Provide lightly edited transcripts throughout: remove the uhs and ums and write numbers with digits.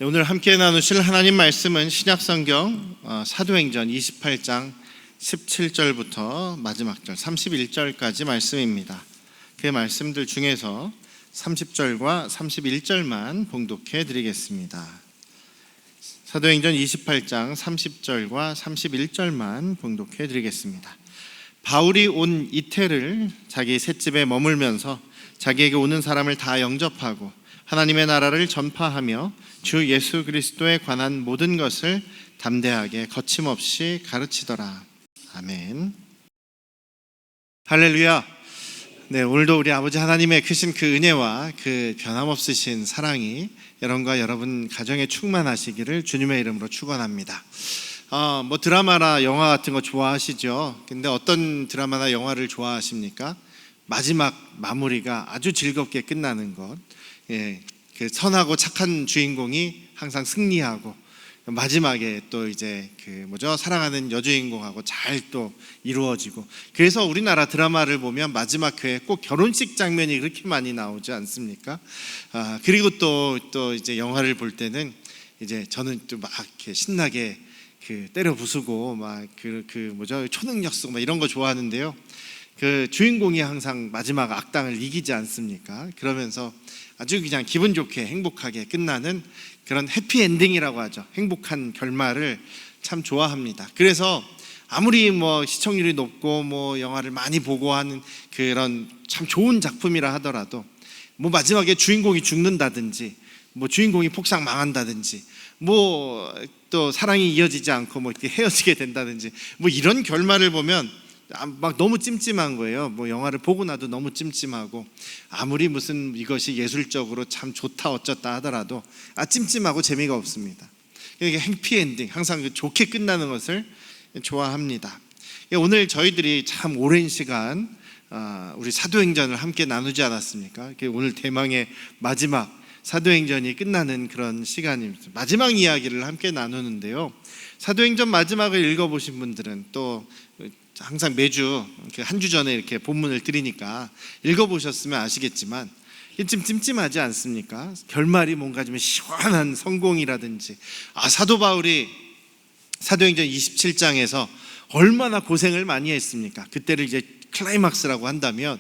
오늘 함께 나누실 하나님 말씀은 신약성경 사도행전 28장 17절부터 마지막 절 31절까지 말씀입니다. 그 말씀들 중에서 30절과 31절만 봉독해 드리겠습니다. 사도행전 28장 30절과 31절만 봉독해 드리겠습니다. 바울이 온 이태를 자기 셋집에 머물면서 자기에게 오는 사람을 다 영접하고 하나님의 나라를 전파하며 주 예수 그리스도에 관한 모든 것을 담대하게 거침없이 가르치더라. 아멘. 할렐루야. 네, 오늘도 우리 아버지 하나님의 크신 그 은혜와 그 변함없으신 사랑이 여러분과 여러분 가정에 충만하시기를 주님의 이름으로 축원합니다. 드라마나 영화 같은 거 좋아하시죠? 근데 어떤 드라마나 영화를 좋아하십니까? 마지막 마무리가 아주 즐겁게 끝나는 것. 그 선하고 착한 주인공이 항상 승리하고 마지막에 또 이제 사랑하는 여주인공하고 잘 또 이루어지고, 그래서 우리나라 드라마를 보면 마지막 회에 꼭 결혼식 장면이 그렇게 많이 나오지 않습니까? 그리고 또 이제 영화를 볼 때는 이제 저는 또 막 이렇게 신나게 때려 부수고 초능력 쓰고 이런 거 좋아하는데요. 그 주인공이 항상 마지막 악당을 이기지 않습니까? 그러면서 아주 그냥 기분 좋게 행복하게 끝나는 그런 해피엔딩이라고 하죠. 행복한 결말을 참 좋아합니다. 그래서 아무리 시청률이 높고 영화를 많이 보고 하는 그런 참 좋은 작품이라 하더라도 마지막에 주인공이 죽는다든지 주인공이 폭삭 망한다든지 또 사랑이 이어지지 않고 이렇게 헤어지게 된다든지 이런 결말을 보면 막 너무 찜찜한 거예요. 영화를 보고 나도 너무 찜찜하고, 아무리 무슨 이것이 예술적으로 참 좋다 어쩌다 하더라도 찜찜하고 재미가 없습니다. 이게 해피엔딩, 항상 좋게 끝나는 것을 좋아합니다. 오늘 저희들이 참 오랜 시간 우리 사도행전을 함께 나누지 않았습니까? 오늘 대망의 마지막 사도행전이 끝나는 그런 시간입니다. 마지막 이야기를 함께 나누는데요. 사도행전 마지막을 읽어보신 분들은 또 항상 매주 한 주 전에 이렇게 본문을 드리니까 읽어보셨으면 아시겠지만 좀 찜찜하지 않습니까? 결말이 뭔가 좀 시원한 성공이라든지, 사도 바울이 사도행전 27장에서 얼마나 고생을 많이 했습니까? 그때를 이제 클라이막스라고 한다면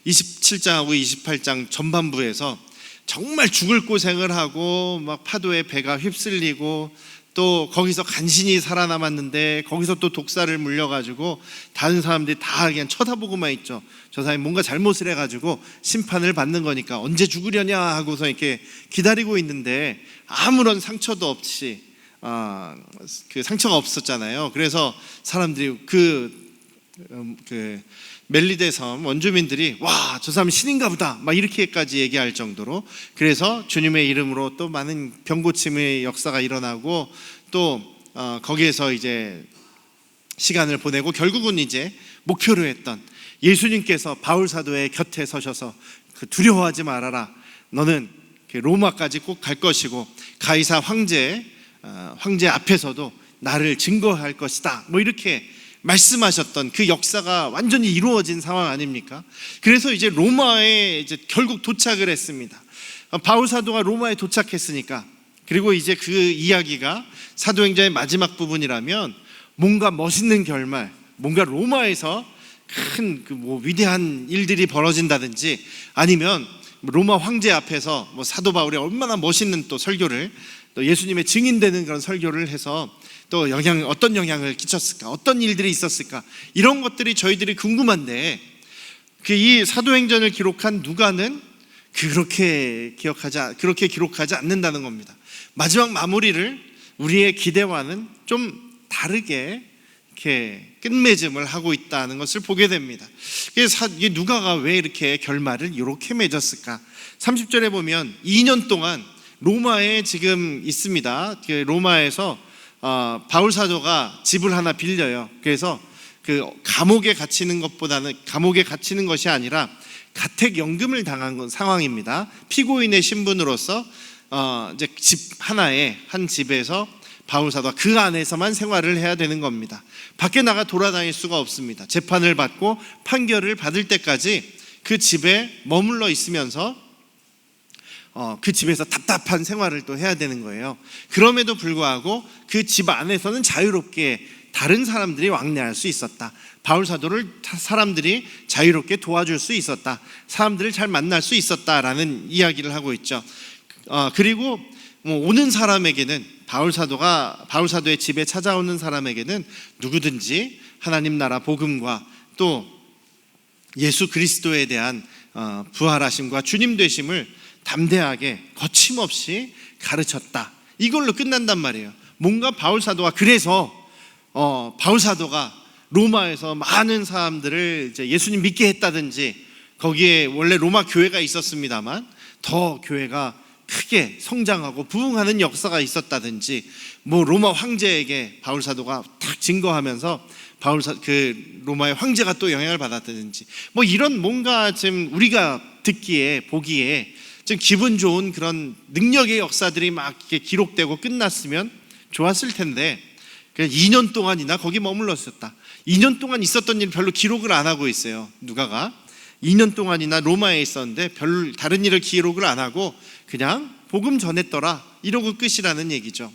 27장하고 28장 전반부에서 정말 죽을 고생을 하고 파도에 배가 휩쓸리고, 또 거기서 간신히 살아남았는데 거기서 또 독사를 물려가지고 다른 사람들이 다 그냥 쳐다보고만 있죠. 저 사람이 뭔가 잘못을 해가지고 심판을 받는 거니까 언제 죽으려냐 하고서 이렇게 기다리고 있는데 아무런 상처도 없이 그 상처가 없었잖아요. 그래서 사람들이 멜리데 섬 원주민들이 와, 저 사람 신인가 보다 이렇게까지 얘기할 정도로, 그래서 주님의 이름으로 또 많은 병고침의 역사가 일어나고, 또 거기에서 이제 시간을 보내고 결국은 이제 목표로 했던 예수님께서 바울 사도의 곁에 서셔서 두려워하지 말아라, 너는 로마까지 꼭 갈 것이고 가이사 황제 앞에서도 나를 증거할 것이다, 이렇게 말씀하셨던 그 역사가 완전히 이루어진 상황 아닙니까? 그래서 이제 로마에 이제 결국 도착을 했습니다. 바울 사도가 로마에 도착했으니까, 그리고 이제 그 이야기가 사도행전의 마지막 부분이라면 뭔가 멋있는 결말, 뭔가 로마에서 큰 위대한 일들이 벌어진다든지, 아니면 로마 황제 앞에서 사도 바울이 얼마나 멋있는 또 설교를, 또 예수님의 증인되는 그런 설교를 해서 또 어떤 영향을 끼쳤을까, 어떤 일들이 있었을까, 이런 것들이 저희들이 궁금한데, 이 사도행전을 기록한 누가는 그렇게 기록하지 않는다는 겁니다. 마지막 마무리를 우리의 기대와는 좀 다르게 이렇게 끝맺음을 하고 있다는 것을 보게 됩니다. 누가가 왜 이렇게 결말을 이렇게 맺었을까? 30절에 보면 2년 동안 로마에 지금 있습니다. 로마에서 바울 사도가 집을 하나 빌려요. 그래서 감옥에 gat히는 것이 아니라 가택연금을 당한 상황입니다. 피고인의 신분으로서 이제 한 집에서 바울 사도가 그 안에서만 생활을 해야 되는 겁니다. 밖에 나가 돌아다닐 수가 없습니다. 재판을 받고 판결을 받을 때까지 그 집에 머물러 있으면서 그 집에서 답답한 생활을 또 해야 되는 거예요. 그럼에도 불구하고 그 집 안에서는 자유롭게 다른 사람들이 왕래할 수 있었다. 바울 사도를 사람들이 자유롭게 도와줄 수 있었다. 사람들을 잘 만날 수 있었다라는 이야기를 하고 있죠. 그리고 오는 사람에게는 바울 사도의 집에 찾아오는 사람에게는 누구든지 하나님 나라 복음과 또 예수 그리스도에 대한 부활하심과 주님 되심을 담대하게 거침없이 가르쳤다. 이걸로 끝난단 말이에요. 뭔가 바울 사도가 그래서 바울 사도가 로마에서 많은 사람들을 이제 예수님 믿게 했다든지, 거기에 원래 로마 교회가 있었습니다만 더 교회가 크게 성장하고 부흥하는 역사가 있었다든지, 뭐 로마 황제에게 바울 사도가 탁 증거하면서 그 로마의 황제가 또 영향을 받았다든지, 뭐 이런 뭔가 지금 우리가 듣기에 보기에 좀 기분 좋은 그런 능력의 역사들이 막 이렇게 기록되고 끝났으면 좋았을 텐데, 그냥 2년 동안이나 거기 머물렀었다. 2년 동안 있었던 일 별로 기록을 안 하고 있어요. 누가가 2년 동안이나 로마에 있었는데 별 다른 일을 기록을 안 하고 그냥 복음 전했더라, 이러고 끝이라는 얘기죠.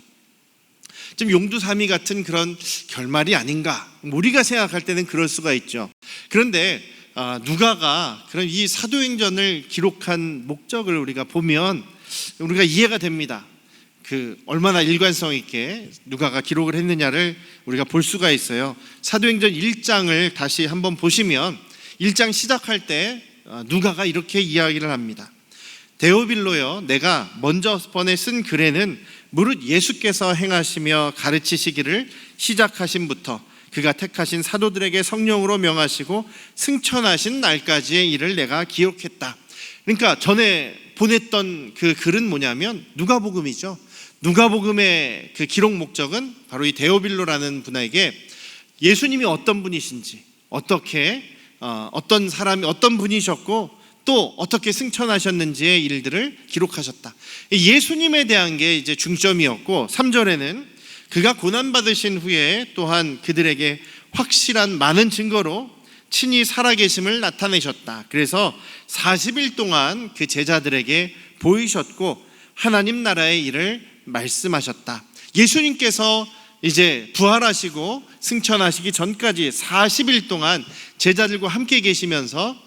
좀 용두사미 같은 그런 결말이 아닌가, 우리가 생각할 때는 그럴 수가 있죠. 그런데 누가가 그런 이 사도행전을 기록한 목적을 우리가 보면 우리가 이해가 됩니다. 그 얼마나 일관성 있게 누가가 기록을 했느냐를 우리가 볼 수가 있어요. 사도행전 1장을 다시 한번 보시면 1장 시작할 때 누가가 이렇게 이야기를 합니다. 데오빌로여, 내가 먼저 번에 쓴 글에는 무릇 예수께서 행하시며 가르치시기를 시작하심부터 그가 택하신 사도들에게 성령으로 명하시고 승천하신 날까지의 일을 내가 기록했다. 그러니까 전에 보냈던 그 글은 뭐냐면 누가복음이죠. 누가복음의 그 기록 목적은 바로 이 데오빌로라는 분에게 예수님이 어떤 분이신지, 어떤 사람이 어떤 분이셨고 또 어떻게 승천하셨는지의 일들을 기록하셨다. 예수님에 대한 게 이제 중점이었고, 3절에는 그가 고난받으신 후에 또한 그들에게 확실한 많은 증거로 친히 살아계심을 나타내셨다. 그래서 40일 동안 그 제자들에게 보이셨고 하나님 나라의 일을 말씀하셨다. 예수님께서 이제 부활하시고 승천하시기 전까지 40일 동안 제자들과 함께 계시면서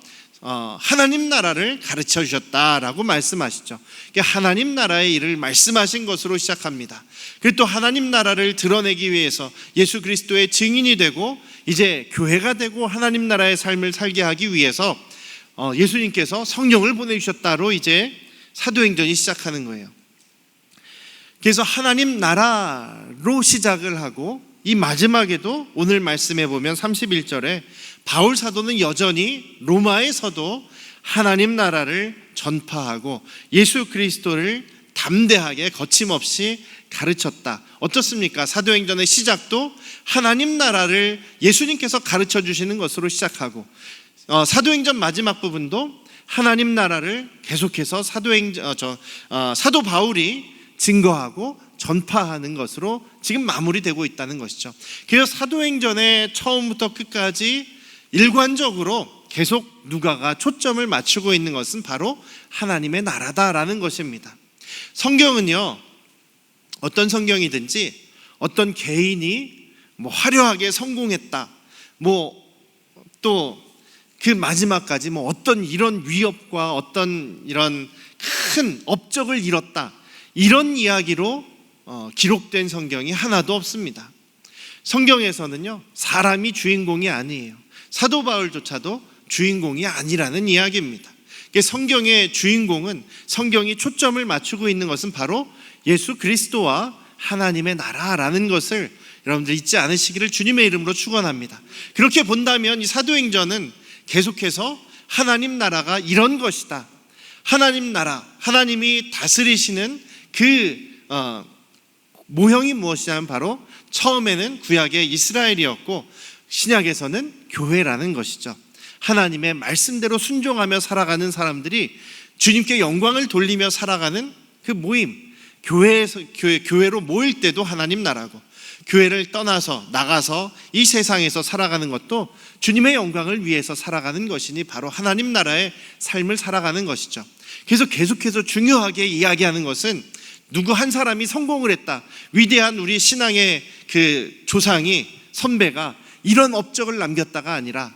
하나님 나라를 가르쳐 주셨다라고 말씀하시죠. 하나님 나라의 일을 말씀하신 것으로 시작합니다. 그리고 또 하나님 나라를 드러내기 위해서 예수 그리스도의 증인이 되고 이제 교회가 되고 하나님 나라의 삶을 살게 하기 위해서 예수님께서 성령을 보내주셨다로 이제 사도행전이 시작하는 거예요. 그래서 하나님 나라로 시작을 하고, 이 마지막에도 오늘 말씀해 보면 31절에 바울 사도는 여전히 로마에서도 하나님 나라를 전파하고 예수 그리스도를 담대하게 거침없이 가르쳤다. 어떻습니까? 사도행전의 시작도 하나님 나라를 예수님께서 가르쳐 주시는 것으로 시작하고, 사도행전 마지막 부분도 하나님 나라를 계속해서 사도 바울이 증거하고 전파하는 것으로 지금 마무리되고 있다는 것이죠. 그래서 사도행전의 처음부터 끝까지 일관적으로 계속 누가가 초점을 맞추고 있는 것은 바로 하나님의 나라다라는 것입니다. 성경은요, 어떤 성경이든지 어떤 개인이 화려하게 성공했다, 또 그 마지막까지 어떤 이런 위협과 어떤 이런 큰 업적을 이뤘다, 이런 이야기로 기록된 성경이 하나도 없습니다. 성경에서는요, 사람이 주인공이 아니에요. 사도 바울조차도 주인공이 아니라는 이야기입니다. 성경의 주인공은, 성경이 초점을 맞추고 있는 것은 바로 예수 그리스도와 하나님의 나라라는 것을 여러분들 잊지 않으시기를 주님의 이름으로 축원합니다. 그렇게 본다면 이 사도행전은 계속해서 하나님 나라가 이런 것이다, 하나님 나라, 하나님이 다스리시는 그 모형이 무엇이냐면 바로 처음에는 구약의 이스라엘이었고 신약에서는 교회라는 것이죠. 하나님의 말씀대로 순종하며 살아가는 사람들이 주님께 영광을 돌리며 살아가는 그 모임, 교회로 모일 때도 하나님 나라고, 교회를 떠나서 나가서 이 세상에서 살아가는 것도 주님의 영광을 위해서 살아가는 것이니 바로 하나님 나라의 삶을 살아가는 것이죠. 그래서 계속해서 중요하게 이야기하는 것은 누구 한 사람이 성공을 했다, 위대한 우리 신앙의 그 조상이, 선배가 이런 업적을 남겼다가 아니라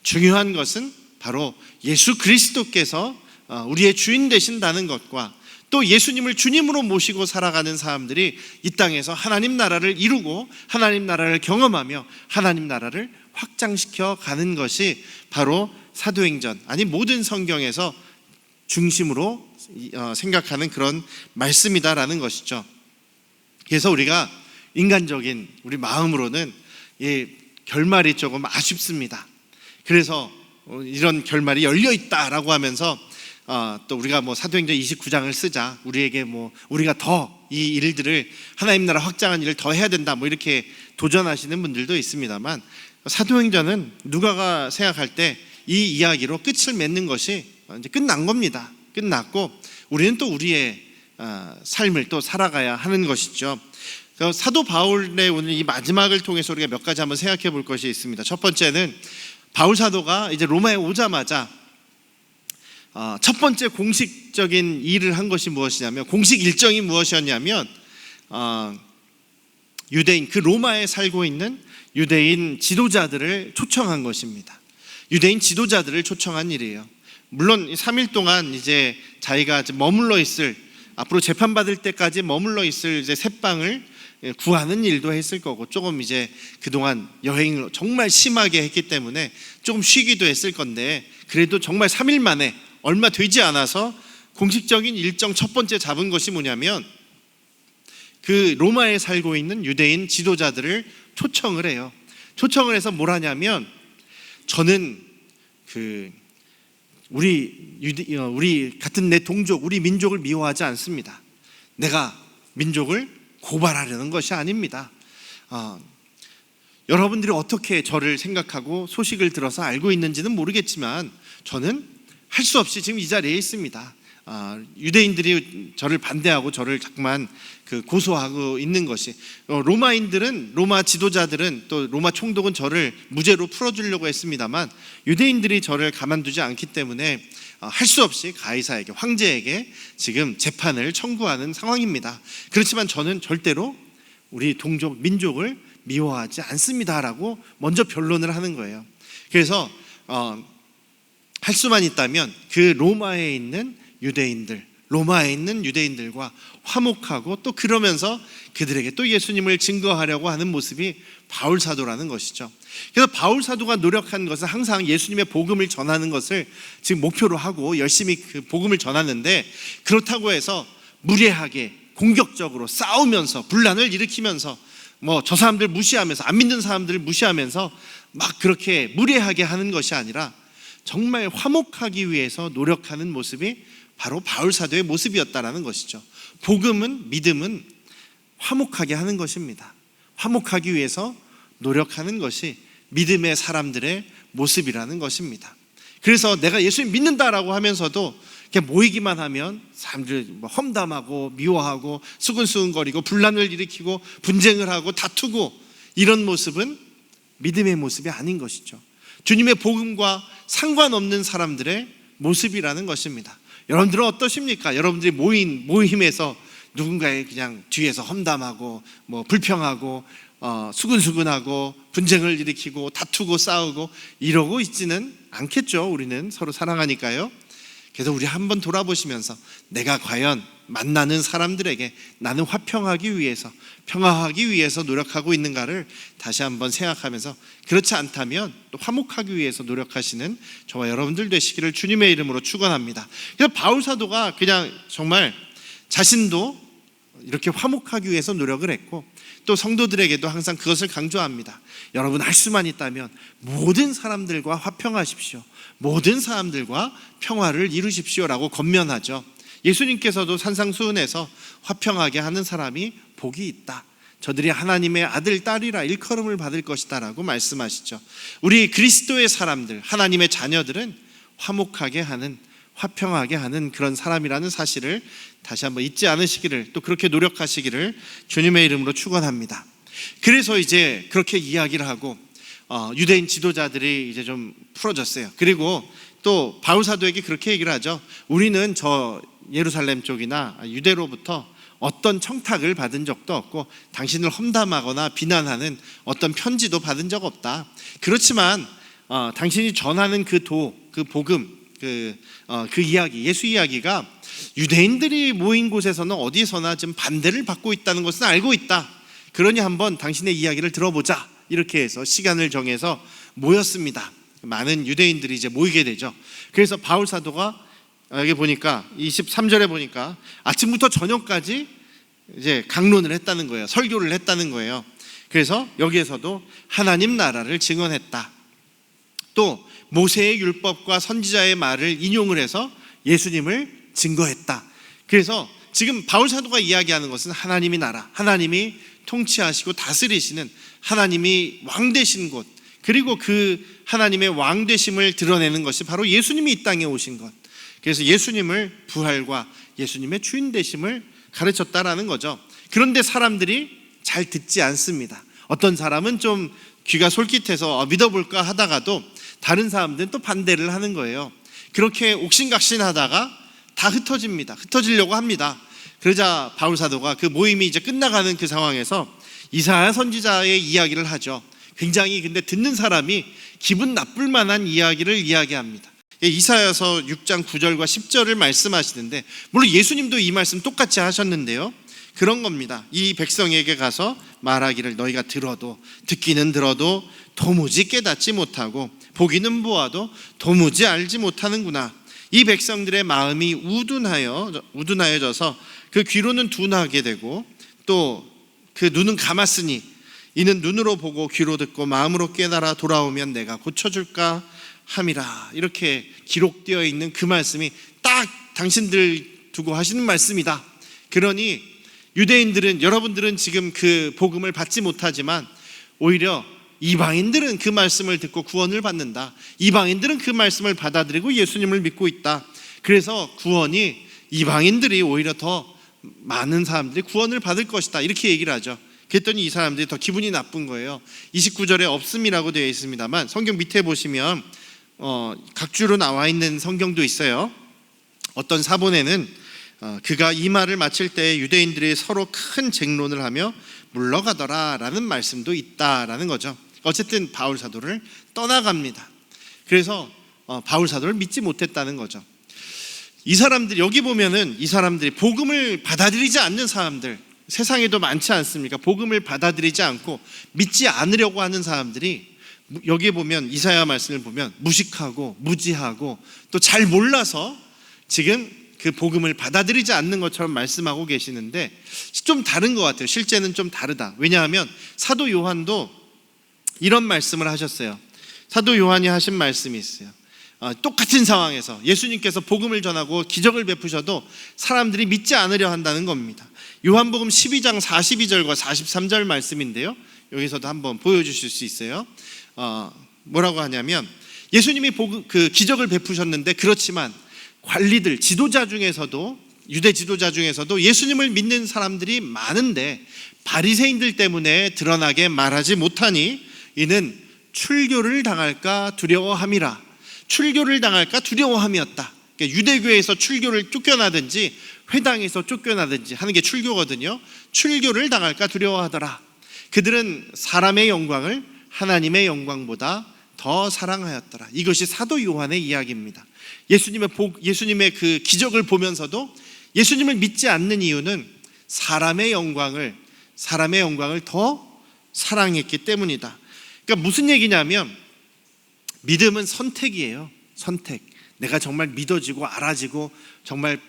중요한 것은 바로 예수 그리스도께서 우리의 주인 되신다는 것과 또 예수님을 주님으로 모시고 살아가는 사람들이 이 땅에서 하나님 나라를 이루고 하나님 나라를 경험하며 하나님 나라를 확장시켜 가는 것이 바로 사도행전, 아니 모든 성경에서 중심으로 생각하는 그런 말씀이다라는 것이죠. 그래서 우리가 인간적인 우리 마음으로는 이 결말이 조금 아쉽습니다. 그래서 이런 결말이 열려 있다라고 하면서 또 우리가 사도행전 29장을 쓰자, 우리에게 우리가 더 이 일들을, 하나님 나라 확장한 일을 더 해야 된다, 이렇게 도전하시는 분들도 있습니다만, 사도행전은 누가가 생각할 때 이 이야기로 끝을 맺는 것이 이제 끝난 겁니다. 끝났고 우리는 또 우리의 삶을 또 살아가야 하는 것이죠. 사도 바울의 오늘 이 마지막을 통해서 우리가 몇 가지 한번 생각해 볼 것이 있습니다. 첫 번째는 바울 사도가 이제 로마에 오자마자 첫 번째 공식적인 일을 한 것이 무엇이냐면, 공식 일정이 무엇이었냐면 유대인, 그 로마에 살고 있는 유대인 지도자들을 초청한 것입니다. 유대인 지도자들을 초청한 일이에요. 물론 3일 동안 이제 자기가 머물러 있을, 앞으로 재판받을 때까지 머물러 있을 이제 새방을 구하는 일도 했을 거고, 조금 이제 그동안 여행을 정말 심하게 했기 때문에 조금 쉬기도 했을 건데, 그래도 정말 3일 만에, 얼마 되지 않아서 공식적인 일정 첫 번째 잡은 것이 뭐냐면, 그 로마에 살고 있는 유대인 지도자들을 초청을 해요. 초청을 해서 뭘 하냐면, 저는 우리 같은 내 동족, 우리 민족을 미워하지 않습니다. 내가 민족을 고발하려는 것이 아닙니다. 여러분들이 어떻게 저를 생각하고 소식을 들어서 알고 있는지는 모르겠지만 저는 할 수 없이 지금 이 자리에 있습니다. 유대인들이 저를 반대하고 저를 자꾸만 고소하고 있는 것이, 로마인들은, 로마 지도자들은, 또 로마 총독은 저를 무죄로 풀어주려고 했습니다만 유대인들이 저를 가만두지 않기 때문에 할 수 없이 가이사에게, 황제에게 지금 재판을 청구하는 상황입니다. 그렇지만 저는 절대로 우리 동족, 민족을 미워하지 않습니다라고 먼저 변론을 하는 거예요. 그래서 할 수만 있다면 그 로마에 있는 유대인들과 화목하고, 또 그러면서 그들에게 또 예수님을 증거하려고 하는 모습이 바울 사도라는 것이죠. 그래서 바울 사도가 노력한 것은 항상 예수님의 복음을 전하는 것을 지금 목표로 하고 열심히 그 복음을 전하는데, 그렇다고 해서 무례하게 공격적으로 싸우면서 분란을 일으키면서 저 사람들 무시하면서, 안 믿는 사람들을 무시하면서 막 그렇게 무례하게 하는 것이 아니라 정말 화목하기 위해서 노력하는 모습이 바로 바울 사도의 모습이었다라는 것이죠. 복음은, 믿음은 화목하게 하는 것입니다. 화목하기 위해서 노력하는 것이 믿음의 사람들의 모습이라는 것입니다. 그래서 내가 예수님 믿는다라고 하면서도 그냥 모이기만 하면 사람들 험담하고 미워하고 수근수근거리고 분란을 일으키고 분쟁을 하고 다투고, 이런 모습은 믿음의 모습이 아닌 것이죠. 주님의 복음과 상관없는 사람들의 모습이라는 것입니다. 여러분들은 어떠십니까? 여러분들이 모임에서 누군가의 그냥 뒤에서 험담하고 불평하고 수근수근하고 분쟁을 일으키고 다투고 싸우고 이러고 있지는 않겠죠. 우리는 서로 사랑하니까요. 그래서 우리 한번 돌아보시면서 내가 과연 만나는 사람들에게 나는 화평하기 위해서, 평화하기 위해서 노력하고 있는가를 다시 한번 생각하면서, 그렇지 않다면 또 화목하기 위해서 노력하시는 저와 여러분들 되시기를 주님의 이름으로 축원합니다. 그래서 바울 사도가 그냥 정말 자신도 이렇게 화목하기 위해서 노력을 했고, 또 성도들에게도 항상 그것을 강조합니다. 여러분, 할 수만 있다면 모든 사람들과 화평하십시오. 모든 사람들과 평화를 이루십시오라고 권면하죠. 예수님께서도 산상수훈에서 화평하게 하는 사람이 복이 있다, 저들이 하나님의 아들, 딸이라 일컬음을 받을 것이다 라고 말씀하시죠. 우리 그리스도의 사람들, 하나님의 자녀들은 화목하게 하는, 화평하게 하는 그런 사람이라는 사실을 다시 한번 잊지 않으시기를, 또 그렇게 노력하시기를 주님의 이름으로 축원합니다. 그래서 이제 그렇게 이야기를 하고 유대인 지도자들이 이제 좀 풀어졌어요. 그리고 또 바울 사도에게 그렇게 얘기를 하죠. 우리는 저 예루살렘 쪽이나 유대로부터 어떤 청탁을 받은 적도 없고 당신을 험담하거나 비난하는 어떤 편지도 받은 적 없다. 그렇지만 당신이 전하는 그 복음, 그 이야기, 예수 이야기가 유대인들이 모인 곳에서는 어디서나 지금 반대를 받고 있다는 것은 알고 있다. 그러니 한번 당신의 이야기를 들어보자. 이렇게 해서 시간을 정해서 모였습니다. 많은 유대인들이 이제 모이게 되죠. 그래서 바울 사도가 여기 보니까 23절에 보니까 아침부터 저녁까지 이제 강론을 했다는 거예요. 설교를 했다는 거예요. 그래서 여기에서도 하나님 나라를 증언했다. 또 모세의 율법과 선지자의 말을 인용을 해서 예수님을 증거했다. 그래서 지금 바울 사도가 이야기하는 것은 하나님이 나라, 하나님이 통치하시고 다스리시는 하나님이 왕 되신 곳, 그리고 그 하나님의 왕 되심을 드러내는 것이 바로 예수님이 이 땅에 오신 것. 그래서 예수님을 부활과 예수님의 주인 되심을 가르쳤다라는 거죠. 그런데 사람들이 잘 듣지 않습니다. 어떤 사람은 좀 귀가 솔깃해서 믿어볼까 하다가도 다른 사람들은 또 반대를 하는 거예요. 그렇게 옥신각신하다가 다 흩어집니다. 흩어지려고 합니다. 그러자 바울 사도가 그 모임이 이제 끝나가는 그 상황에서 이사야 선지자의 이야기를 하죠. 굉장히 근데 듣는 사람이 기분 나쁠 만한 이야기를 이야기합니다. 이사야서 6장 9절과 10절을 말씀하시는데, 물론 예수님도 이 말씀 똑같이 하셨는데요, 그런 겁니다. 이 백성에게 가서 말하기를 너희가 듣기는 들어도 도무지 깨닫지 못하고 보기는 보아도 도무지 알지 못하는구나. 이 백성들의 마음이 우둔하여져서 그 귀로는 둔하게 되고 또 그 눈은 감았으니 이는 눈으로 보고 귀로 듣고 마음으로 깨달아 돌아오면 내가 고쳐줄까 함이라. 이렇게 기록되어 있는 그 말씀이 딱 당신들 두고 하시는 말씀이다. 그러니 유대인들은, 여러분들은 지금 그 복음을 받지 못하지만 오히려 이방인들은 그 말씀을 듣고 구원을 받는다. 이방인들은 그 말씀을 받아들이고 예수님을 믿고 있다. 그래서 구원이 이방인들이 오히려 더 많은 사람들이 구원을 받을 것이다. 이렇게 얘기를 하죠. 그랬더니 이 사람들이 더 기분이 나쁜 거예요. 29절에 없음이라고 되어 있습니다만 성경 밑에 보시면 각주로 나와 있는 성경도 있어요. 어떤 사본에는 그가 이 말을 마칠 때 유대인들이 서로 큰 쟁론을 하며 물러가더라 라는 말씀도 있다라는 거죠. 어쨌든 바울 사도를 떠나갑니다. 그래서 바울 사도를 믿지 못했다는 거죠. 이 사람들이, 여기 보면은 이 사람들이 복음을 받아들이지 않는 사람들, 세상에도 많지 않습니까? 복음을 받아들이지 않고 믿지 않으려고 하는 사람들이, 여기에 보면 이사야 말씀을 보면 무식하고 무지하고 또 잘 몰라서 지금 그 복음을 받아들이지 않는 것처럼 말씀하고 계시는데 좀 다른 것 같아요. 실제는 좀 다르다. 왜냐하면 사도 요한도 이런 말씀을 하셨어요. 사도 요한이 하신 말씀이 있어요. 똑같은 상황에서 예수님께서 복음을 전하고 기적을 베푸셔도 사람들이 믿지 않으려 한다는 겁니다. 요한복음 12장 42절과 43절 말씀인데요, 여기서도 한번 보여주실 수 있어요. 뭐라고 하냐면 예수님이 그 기적을 베푸셨는데, 그렇지만 관리들, 지도자 중에서도, 유대 지도자 중에서도 예수님을 믿는 사람들이 많은데 바리새인들 때문에 드러나게 말하지 못하니 이는 출교를 당할까 두려워함이라. 출교를 당할까 두려워함이었다. 그러니까 유대교에서 출교를 쫓겨나든지 회당에서 쫓겨나든지 하는 게 출교거든요. 출교를 당할까 두려워하더라. 그들은 사람의 영광을 하나님의 영광보다 더 사랑하였더라. 이것이 사도 요한의 이야기입니다. 예수님의 그 기적을 보면서도 예수님을 믿지 않는 이유는 사람의 영광을 더 사랑했기 때문이다. 그러니까 무슨 얘기냐면 믿음은 선택이에요. 선택. 내가 정말 믿어지고 알아지고 정말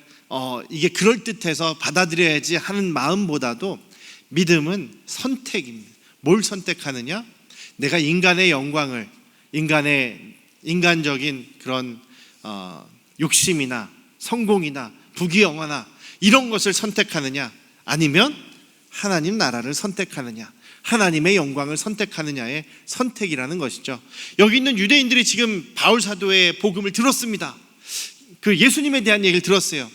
이게 그럴듯해서 받아들여야지 하는 마음보다도 믿음은 선택입니다. 뭘 선택하느냐? 내가 인간의 영광을, 인간적인 그런 욕심이나 성공이나 부귀영화나 이런 것을 선택하느냐, 아니면 하나님 나라를 선택하느냐, 하나님의 영광을 선택하느냐의 선택이라는 것이죠. 여기 있는 유대인들이 지금 바울 사도의 복음을 들었습니다. 그 예수님에 대한 얘기를 들었어요.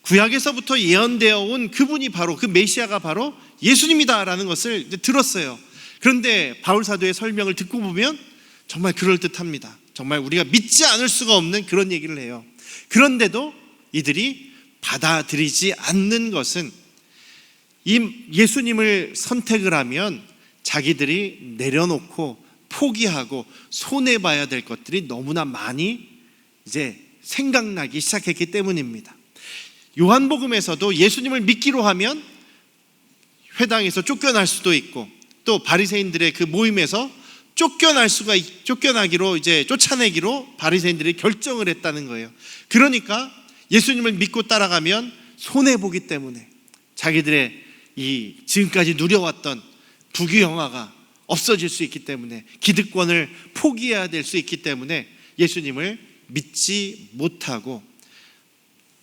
구약에서부터 예언되어 온 그분이 바로, 그 메시아가 바로 예수님이다라는 것을 들었어요. 그런데 바울 사도의 설명을 듣고 보면 정말 그럴듯합니다. 정말 우리가 믿지 않을 수가 없는 그런 얘기를 해요. 그런데도 이들이 받아들이지 않는 것은 이 예수님을 선택을 하면 자기들이 내려놓고 포기하고 손해봐야 될 것들이 너무나 많이 이제 생각나기 시작했기 때문입니다. 요한복음에서도 예수님을 믿기로 하면 회당에서 쫓겨날 수도 있고, 또 바리새인들의 그 모임에서 쫓겨나기로 이제 쫓아내기로 바리새인들이 결정을 했다는 거예요. 그러니까 예수님을 믿고 따라가면 손해 보기 때문에 자기들의 이 지금까지 누려왔던 부귀영화가 없어질 수 있기 때문에, 기득권을 포기해야 될 수 있기 때문에 예수님을 믿지 못하고,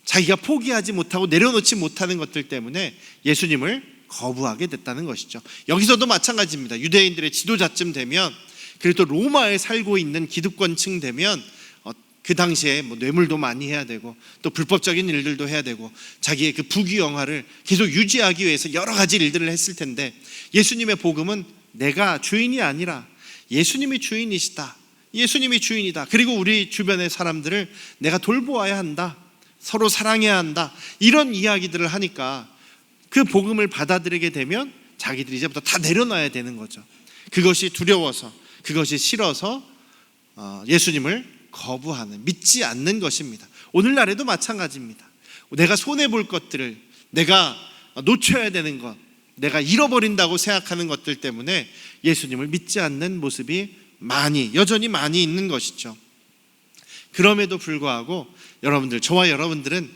자기가 포기하지 못하고 내려놓지 못하는 것들 때문에 예수님을 거부하게 됐다는 것이죠. 여기서도 마찬가지입니다. 유대인들의 지도자쯤 되면, 그리고 또 로마에 살고 있는 기득권층 되면 그 당시에 뭐 뇌물도 많이 해야 되고 또 불법적인 일들도 해야 되고 자기의 그 부귀영화를 계속 유지하기 위해서 여러 가지 일들을 했을 텐데, 예수님의 복음은 내가 주인이 아니라 예수님이 주인이시다, 예수님이 주인이다, 그리고 우리 주변의 사람들을 내가 돌보아야 한다, 서로 사랑해야 한다, 이런 이야기들을 하니까 그 복음을 받아들이게 되면 자기들이 이제부터 다 내려놔야 되는 거죠. 그것이 두려워서, 그것이 싫어서 예수님을 거부하는, 믿지 않는 것입니다. 오늘날에도 마찬가지입니다. 내가 손해볼 것들을, 내가 놓쳐야 되는 것, 내가 잃어버린다고 생각하는 것들 때문에 예수님을 믿지 않는 모습이 여전히 많이 있는 것이죠. 그럼에도 불구하고 여러분들, 저와 여러분들은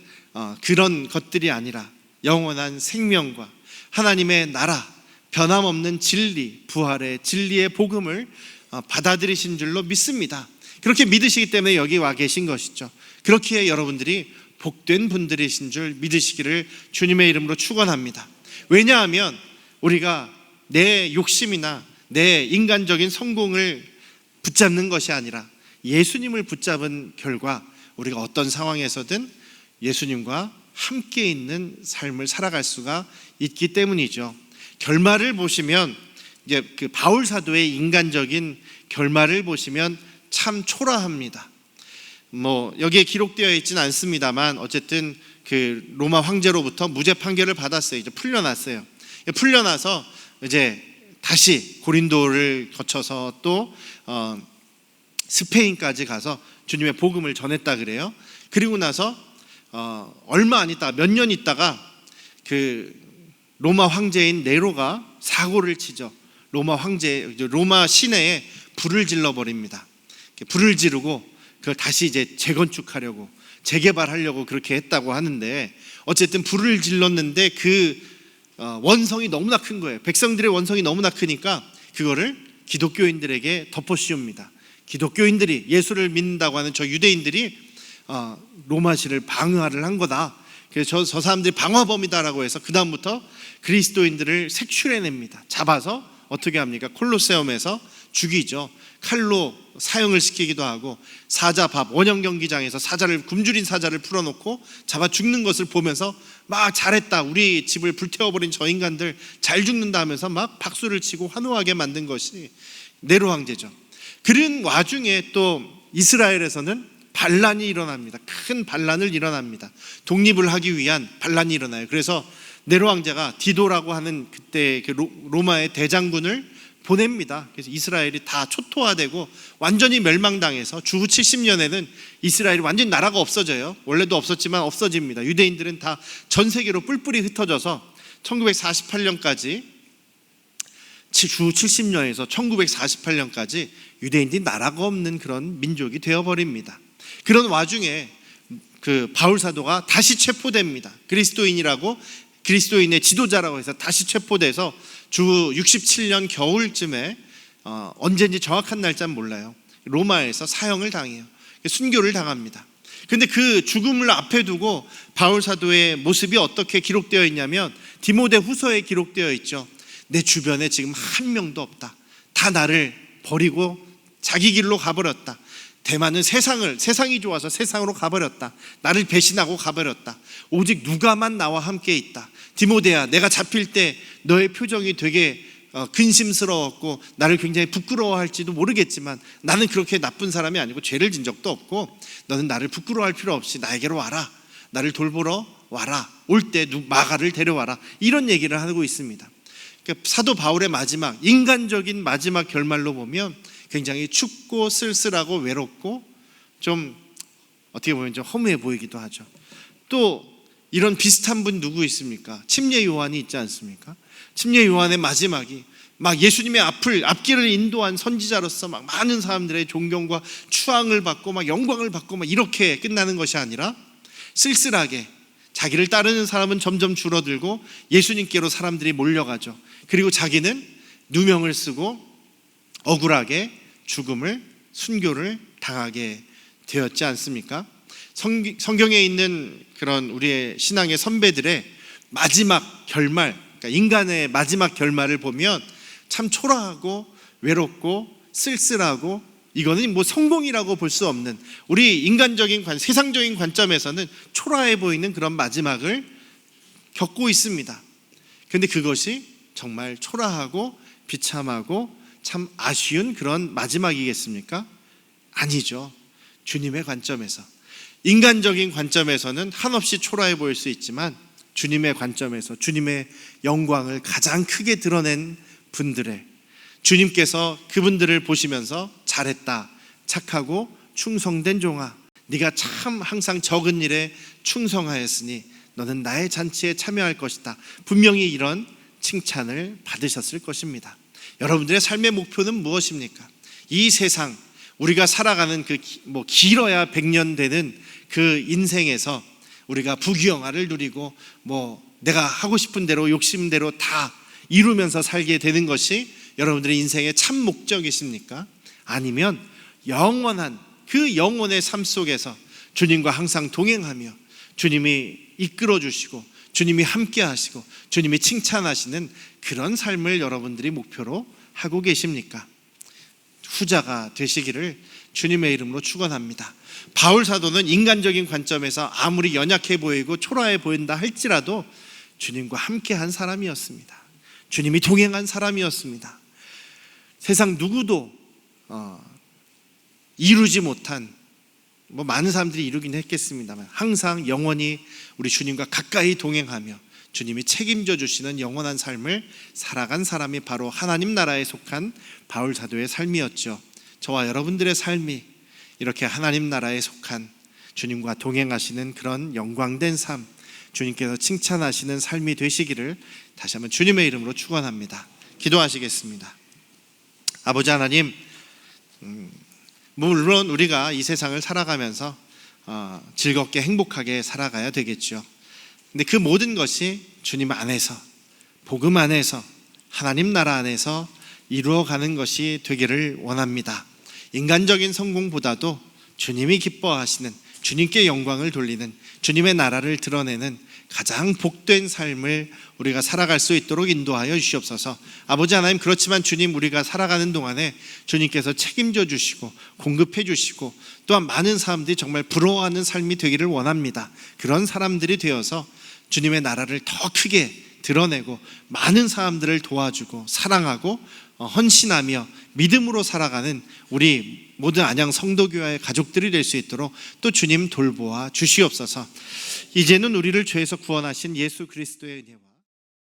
그런 것들이 아니라 영원한 생명과 하나님의 나라, 변함없는 진리, 부활의 진리의 복음을 받아들이신 줄로 믿습니다. 그렇게 믿으시기 때문에 여기 와 계신 것이죠. 그렇기에 여러분들이 복된 분들이신 줄 믿으시기를 주님의 이름으로 축원합니다. 왜냐하면 우리가 내 욕심이나 내 인간적인 성공을 붙잡는 것이 아니라 예수님을 붙잡은 결과 우리가 어떤 상황에서든 예수님과 함께 있는 삶을 살아갈 수가 있기 때문이죠. 결말을 보시면, 이제 그 바울 사도의 인간적인 결말을 보시면 참 초라합니다. 뭐 여기에 기록되어 있지는 않습니다만 어쨌든 그 로마 황제로부터 무죄 판결을 받았어요. 이제 풀려났어요. 풀려나서 이제 다시 고린도를 거쳐서 또 스페인까지 가서 주님의 복음을 전했다 그래요. 그리고 나서 얼마 안 있다가, 몇 년 있다가 그 로마 황제인 네로가 사고를 치죠. 로마 시내에 불을 질러 버립니다. 불을 지르고 그걸 다시 이제 재건축하려고, 재개발하려고 그렇게 했다고 하는데, 어쨌든 불을 질렀는데 그 원성이 너무나 큰 거예요. 백성들의 원성이 너무나 크니까 그거를 기독교인들에게 덮어씌웁니다. 기독교인들이, 예수를 믿는다고 하는 저 유대인들이 로마시를 방어를 한 거다. 그래서 저 사람들이 방화범이다라고 해서 그 다음부터 그리스도인들을 색출해냅니다. 잡아서 어떻게 합니까? 콜로세움에서 죽이죠. 칼로 사형을 시키기도 하고, 원형 경기장에서 굶주린 사자를 풀어놓고 잡아 죽는 것을 보면서 막 잘했다, 우리 집을 불태워버린 저 인간들 잘 죽는다 하면서 막 박수를 치고 환호하게 만든 것이 네로 황제죠. 그런 와중에 또 이스라엘에서는 반란이 일어납니다. 큰 반란을 일어납니다. 독립을 하기 위한 반란이 일어나요. 그래서 네로 황제가 디도라고 하는 그때 그 로마의 대장군을 보냅니다. 그래서 이스라엘이 다 초토화되고 완전히 멸망당해서 주후 70년에는 이스라엘이 완전히 나라가 없어져요. 원래도 없었지만 없어집니다. 유대인들은 다 전 세계로 뿔뿔이 흩어져서 1948년까지, 주후 70년에서 1948년까지 유대인들이 나라가 없는 그런 민족이 되어버립니다. 그런 와중에 그 바울 사도가 다시 체포됩니다. 그리스도인의 지도자라고 해서 다시 체포돼서 주후 67년 겨울쯤에 언제인지 정확한 날짜는 몰라요. 로마에서 사형을 당해요. 순교를 당합니다. 근데 그 죽음을 앞에 두고 바울 사도의 모습이 어떻게 기록되어 있냐면, 디모데 후서에 기록되어 있죠. 내 주변에 지금 한 명도 없다. 다 나를 버리고 자기 길로 가버렸다. 대만은 세상이 좋아서 세상으로 가버렸다. 나를 배신하고 가버렸다. 오직 누가만 나와 함께 있다. 디모데야, 내가 잡힐 때 너의 표정이 되게 근심스러웠고 나를 굉장히 부끄러워할지도 모르겠지만 나는 그렇게 나쁜 사람이 아니고 죄를 진 적도 없고 너는 나를 부끄러워할 필요 없이 나에게로 와라. 나를 돌보러 와라. 올 때 마가를 데려와라. 이런 얘기를 하고 있습니다. 그러니까 사도 바울의 마지막, 인간적인 마지막 결말로 보면 굉장히 춥고 쓸쓸하고 외롭고 좀 어떻게 보면 좀 허무해 보이기도 하죠. 또 이런 비슷한 분 누구 있습니까? 침례 요한이 있지 않습니까? 침례 요한의 마지막이 막 예수님의 앞길을 인도한 선지자로서 막 많은 사람들의 존경과 추앙을 받고 막 영광을 받고 막 이렇게 끝나는 것이 아니라 쓸쓸하게 자기를 따르는 사람은 점점 줄어들고 예수님께로 사람들이 몰려가죠. 그리고 자기는 누명을 쓰고 억울하게 죽음을, 순교를 당하게 되었지 않습니까? 성경에 있는 그런 우리의 신앙의 선배들의 마지막 결말, 그러니까 인간의 마지막 결말을 보면 참 초라하고 외롭고 쓸쓸하고, 이거는 뭐 성공이라고 볼 수 없는, 우리 인간적인 세상적인 관점에서는 초라해 보이는 그런 마지막을 겪고 있습니다. 그런데 그것이 정말 초라하고 비참하고 참 아쉬운 그런 마지막이겠습니까? 아니죠. 주님의 관점에서, 인간적인 관점에서는 한없이 초라해 보일 수 있지만 주님의 관점에서 주님의 영광을 가장 크게 드러낸 분들의, 주님께서 그분들을 보시면서 잘했다, 착하고 충성된 종아, 네가 참 항상 적은 일에 충성하였으니 너는 나의 잔치에 참여할 것이다, 분명히 이런 칭찬을 받으셨을 것입니다. 여러분들의 삶의 목표는 무엇입니까? 이 세상 우리가 살아가는 길어야 100년 되는 그 인생에서 우리가 부귀영화를 누리고 내가 하고 싶은 대로 욕심대로 다 이루면서 살게 되는 것이 여러분들의 인생의 참 목적이십니까? 아니면 영원한 그 영혼의 삶 속에서 주님과 항상 동행하며 주님이 이끌어 주시고 주님이 함께 하시고 주님이 칭찬하시는 그런 삶을 여러분들이 목표로 하고 계십니까? 후자가 되시기를 주님의 이름으로 축원합니다. 바울 사도는 인간적인 관점에서 아무리 연약해 보이고 초라해 보인다 할지라도 주님과 함께한 사람이었습니다. 주님이 동행한 사람이었습니다. 세상 누구도 이루지 못한, 많은 사람들이 이루긴 했겠습니다만 항상 영원히 우리 주님과 가까이 동행하며 주님이 책임져 주시는 영원한 삶을 살아간 사람이 바로 하나님 나라에 속한 바울 사도의 삶이었죠. 저와 여러분들의 삶이 이렇게 하나님 나라에 속한 주님과 동행하시는 그런 영광된 삶, 주님께서 칭찬하시는 삶이 되시기를 다시 한번 주님의 이름으로 축원합니다. 기도하시겠습니다. 아버지 하나님, 물론 우리가 이 세상을 살아가면서 즐겁게 행복하게 살아가야 되겠죠. 근데 그 모든 것이 주님 안에서, 복음 안에서, 하나님 나라 안에서 이루어가는 것이 되기를 원합니다. 인간적인 성공보다도 주님이 기뻐하시는, 주님께 영광을 돌리는, 주님의 나라를 드러내는 가장 복된 삶을 우리가 살아갈 수 있도록 인도하여 주시옵소서. 아버지 하나님, 그렇지만 주님, 우리가 살아가는 동안에 주님께서 책임져 주시고 공급해 주시고 또한 많은 사람들이 정말 부러워하는 삶이 되기를 원합니다. 그런 사람들이 되어서 주님의 나라를 더 크게 드러내고 많은 사람들을 도와주고 사랑하고 헌신하며 믿음으로 살아가는 우리 모든 안양 성도교회의 가족들이 될 수 있도록 또 주님 돌보아 주시옵소서. 이제는 우리를 죄에서 구원하신 예수 그리스도의 은혜와